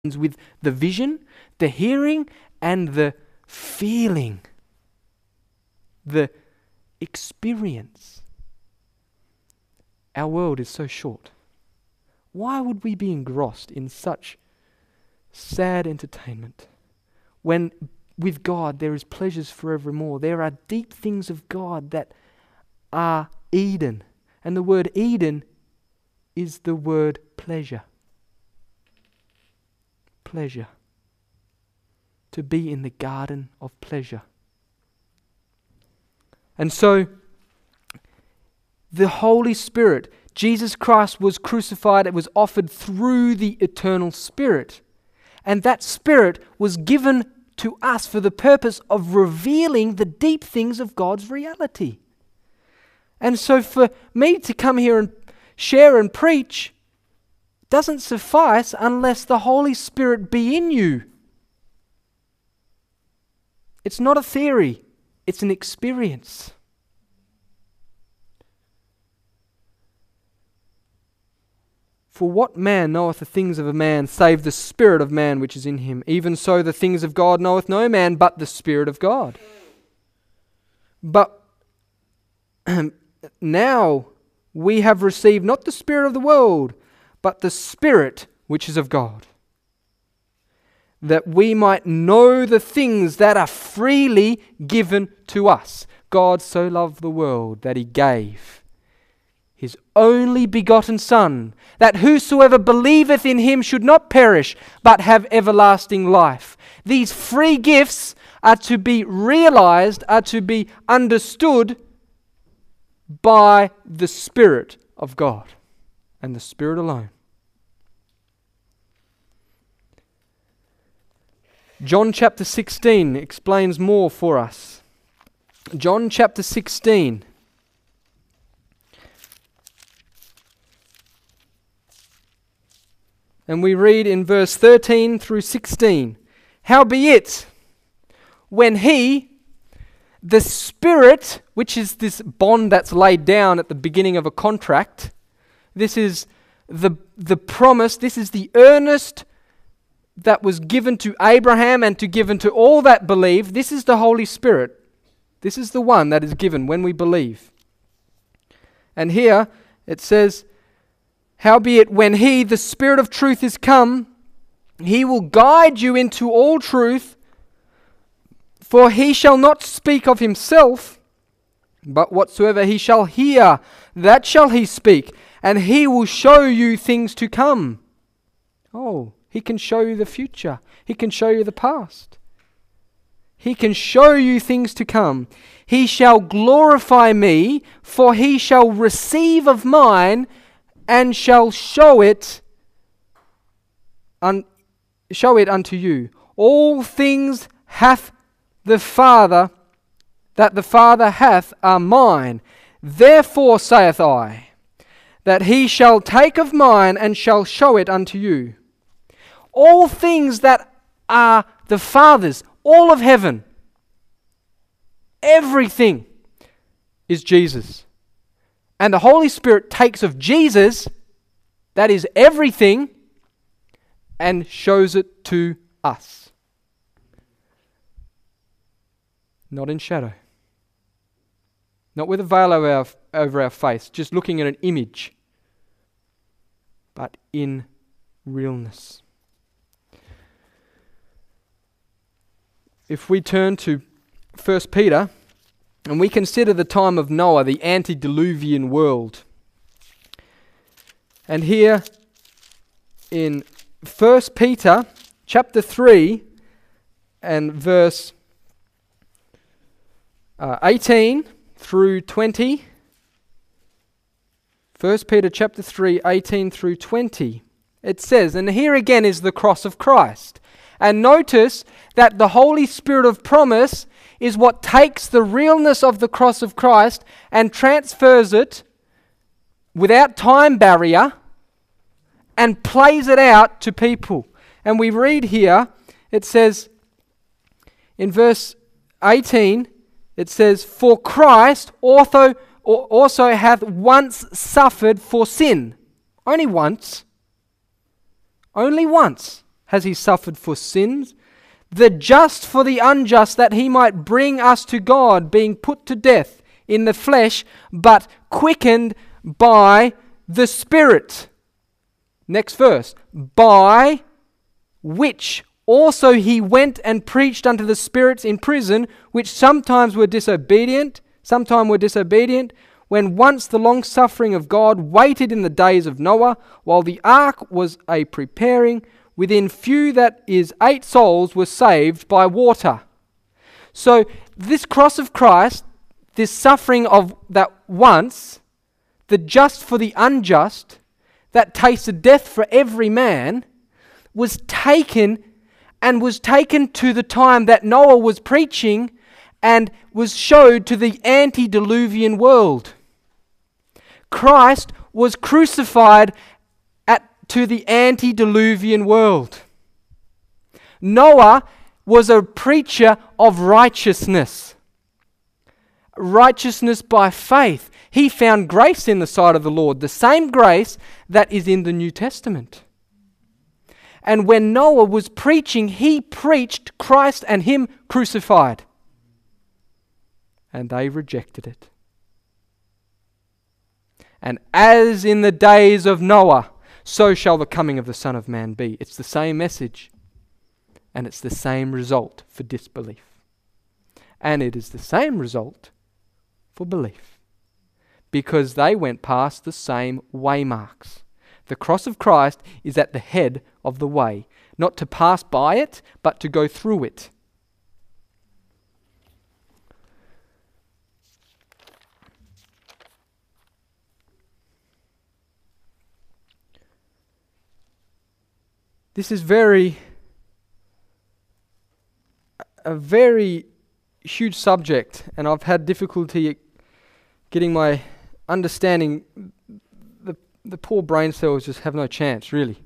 with the vision, the hearing, and the feeling, the experience. Our world is so short. Why would we be engrossed in such sad entertainment when with God there is pleasures forevermore? There are deep things of God that are Eden. And the word Eden is the word pleasure. Pleasure. To be in the garden of pleasure. And so, the Holy Spirit, Jesus Christ was crucified, it was offered through the eternal Spirit. And that Spirit was given to us for the purpose of revealing the deep things of God's reality. And so for me to come here and share and preach doesn't suffice unless the Holy Spirit be in you. It's not a theory, it's an experience. For what man knoweth the things of a man, save the spirit of man which is in him? Even so the things of God knoweth no man, but the Spirit of God. But now we have received not the spirit of the world, but the Spirit which is of God, that we might know the things that are freely given to us. God so loved the world that He gave His only begotten Son, that whosoever believeth in Him should not perish, but have everlasting life. These free gifts are to be realized, are to be understood by the Spirit of God, and the Spirit alone. John chapter 16 explains more for us. John chapter 16. And we read in verse 13 through 16. Howbeit, when He, the Spirit, which is this bond that's laid down at the beginning of a contract, this is the promise, this is the earnest that was given to Abraham and given to all that believe. This is the Holy Spirit. This is the one that is given when we believe. And here it says, howbeit when He, the Spirit of truth, is come, He will guide you into all truth, for He shall not speak of Himself, but whatsoever He shall hear, that shall He speak, and He will show you things to come. Oh, He can show you the future. He can show you the past. He can show you things to come. He shall glorify me, for He shall receive of mine, and shall show it unto you. All things hath the Father, that the Father hath, are mine. Therefore saith I, that He shall take of mine, and shall show it unto you. All things that are the Father's, all of heaven, everything is Jesus. And the Holy Spirit takes of Jesus, that is everything, and shows it to us. Not in shadow. Not with a veil over our face, just looking at an image, but in realness. If we turn to 1 Peter, and we consider the time of Noah, the antediluvian world. And here in 1 Peter chapter 3 and verse 18 through 20. 1 Peter chapter 3, 18 through 20. It says, and here again is the cross of Christ. And notice that the Holy Spirit of promise is what takes the realness of the cross of Christ and transfers it without time barrier and plays it out to people. And we read here, it says in verse 18, it says, for Christ also hath once suffered for sin. Only once. Only once. has he suffered for sins, the just for the unjust, that he might bring us to God, being put to death in the flesh, but quickened by the Spirit. Next verse. By which also he went and preached unto the spirits in prison, which sometimes were disobedient, when once the long suffering of God waited in the days of Noah, while the ark was a preparing, within few, that is 8 souls, were saved by water. So this cross of Christ, this suffering of that once, the just for the unjust, that tasted death for every man, was taken to the time that Noah was preaching and was showed to the antediluvian world. Christ was crucified to the antediluvian world. Noah was a preacher of righteousness. Righteousness by faith. He found grace in the sight of the Lord, the same grace that is in the New Testament. And when Noah was preaching, he preached Christ and him crucified. And they rejected it. And as in the days of Noah, so shall the coming of the Son of Man be. It's the same message. And it's the same result for disbelief. And it is the same result for belief. Because they went past the same waymarks. The cross of Christ is at the head of the way. Not to pass by it, but to go through it. This is a very huge subject, and I've had difficulty getting my understanding. The poor brain cells just have no chance, really.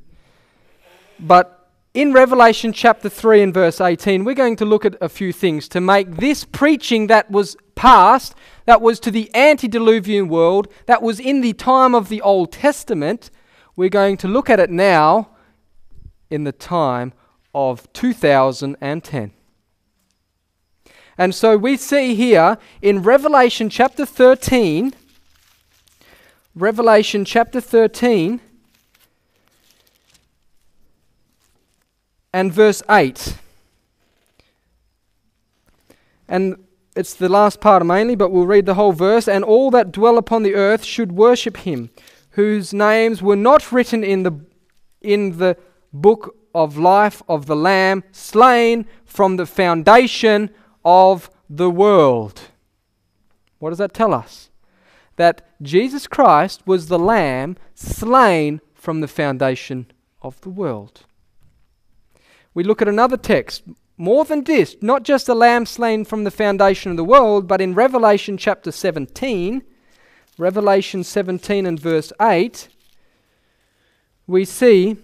But in Revelation chapter 3 and verse 18, we're going to look at a few things to make this preaching that was past, that was to the antediluvian world, that was in the time of the Old Testament, we're going to look at it now in the time of 2010. And so we see here in Revelation chapter 13 and verse 8. And it's the last part mainly, but we'll read the whole verse. And all that dwell upon the earth should worship him, whose names were not written in the book of life of the Lamb, slain from the foundation of the world. What does that tell us? That Jesus Christ was the Lamb slain from the foundation of the world. We look at another text, more than this, not just the Lamb slain from the foundation of the world, but in Revelation chapter 17, Revelation 17 and verse 8, we see